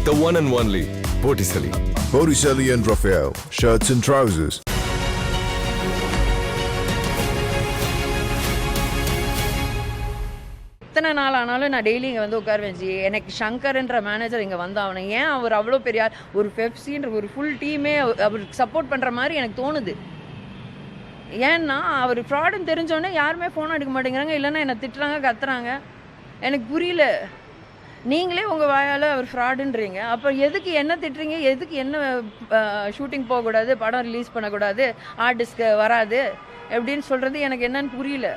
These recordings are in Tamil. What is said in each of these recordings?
The one and only Botticelli. Botticelli and Raphael, shirts and trousers. எத்தனை நாள் ஆனாலும் நான் டெய்லி இங்கே வந்து உட்காருவேன் ஜி. எனக்கு சங்கர்ன்ற மேனேஜர் இங்கே வந்தாவனே ஏன் அவர் அவ்வளோ பெரிய ஒரு பெப்சின்ற ஒரு ஃபுல் டீமே அவருக்கு சப்போர்ட் பண்ணுற மாதிரி எனக்கு தோணுது. ஏன்னா அவர் ஃப்ராடுன்னு தெரிஞ்சோடனே யாருமே ஃபோன் எடுக்க மாட்டேங்கிறாங்க, இல்லைன்னா என்னை திட்டுறாங்க, கத்துறாங்க. எனக்கு புரியல. நீங்களே உங்கள் வாயால் அவர் ஃப்ராடுன்றீங்க, அப்போ எதுக்கு என்ன திட்டுறீங்க? எதுக்கு என்ன ஷூட்டிங் போகக்கூடாது, படம் ரிலீஸ் பண்ணக்கூடாது, ஆர்டிஸ்ட்க்கு வராது எப்படின்னு சொல்கிறது எனக்கு என்னன்னு புரியல.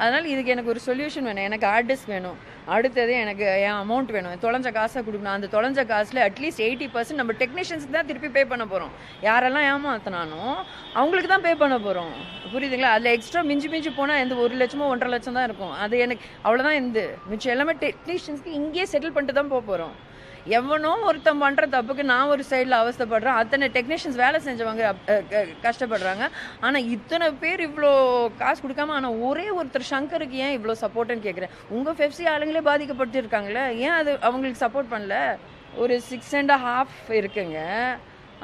அதனால் இதுக்கு எனக்கு ஒரு சொல்யூஷன் வேணும். எனக்கு ஆர்டிஸ்ட் வேணும், அடுத்தது எனக்கு என் அமௌண்ட் வேணும், தொலைஞ்ச காசை கொடுக்கணும். அந்த தொலைஞ்ச காசில் அட்லீஸ்ட் 80% நம்ம டெக்னீஷியன்ஸுக்கு தான் திருப்பி பே பண்ண போகிறோம். யாரெல்லாம் ஏமாத்தினானோ அவங்களுக்கு தான் பே பண்ண போகிறோம். புரியுதுங்களா? அதில் எக்ஸ்ட்ரா மிஞ்சி போனால் எந்த 1 லட்சமோ 1.5 லட்சம் தான் இருக்கும். அது எனக்கு அவ்வளோதான். மிச்சம் எல்லாமே டெக்னீஷியன்ஸ்க்கு இங்கேயே செட்டில் பண்ணிட்டு தான் போகிறோம். எவனோ ஒருத்தன் பண்ணுற தப்புக்கு நான் ஒரு சைடில் அவஸ்தைப்படுறேன், அத்தனை டெக்னீஷியன்ஸ் வேலை செஞ்சவங்க கஷ்டப்படுறாங்க. ஆனால் இத்தனை பேர் இவ்வளோ காசு கொடுக்காம, ஆனால் ஒரே ஒருத்தர் சங்கருக்கு ஏன் இவ்வளோ சப்போர்ட்டுன்னு கேட்குறேன். உங்கள் பெப்சி ஆளுங்களே பாதிக்கப்பட்டிருக்காங்களே, ஏன் அது அவங்களுக்கு சப்போர்ட் பண்ணல? ஒரு 6.5 இருக்குங்க.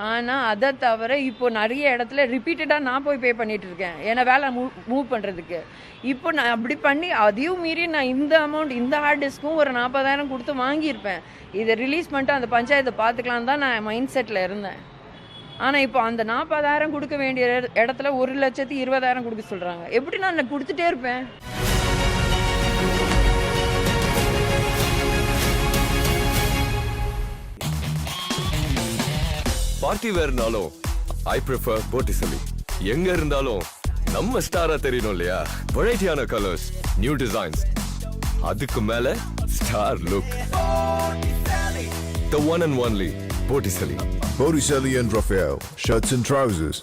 ஆனால் அதை தவிர இப்போ நிறைய இடத்துல ரிப்பீட்டடாக நான் போய் பே பண்ணிகிட்டு இருக்கேன், ஏன்னா வேலை மூவ் பண்ணுறதுக்கு. இப்போ நான் அப்படி பண்ணி அதையும் மீறி நான் இந்த அமௌண்ட் இந்த ஹார்ட் டிஸ்க்கும் ஒரு 40,000 கொடுத்து வாங்கியிருப்பேன். இதை ரிலீஸ் பண்ணிட்டு அந்த பஞ்சாயத்தை பார்த்துக்கலான்னு தான் நான் மைண்ட் செட்டில் இருந்தேன். ஆனால் இப்போ அந்த 40,000 கொடுக்க வேண்டிய இடத்துல 1,20,000 கொடுக்க சொல்கிறாங்க. எப்படி நான் கொடுத்துட்டே இருப்பேன்? பார்ட்டி வேர்னாலும் ஐ ப்ரிஃபர் Botticelli. எங்க இருந்தாலும் நம்ம ஸ்டாரா தெரியணும் இல்லையா? வெரைட்டியான கலர்ஸ், நியூ டிசைன்ஸ், அதுக்கு மேல star look. The one and only Botticelli. Botticelli and Raphael, shirts and trousers.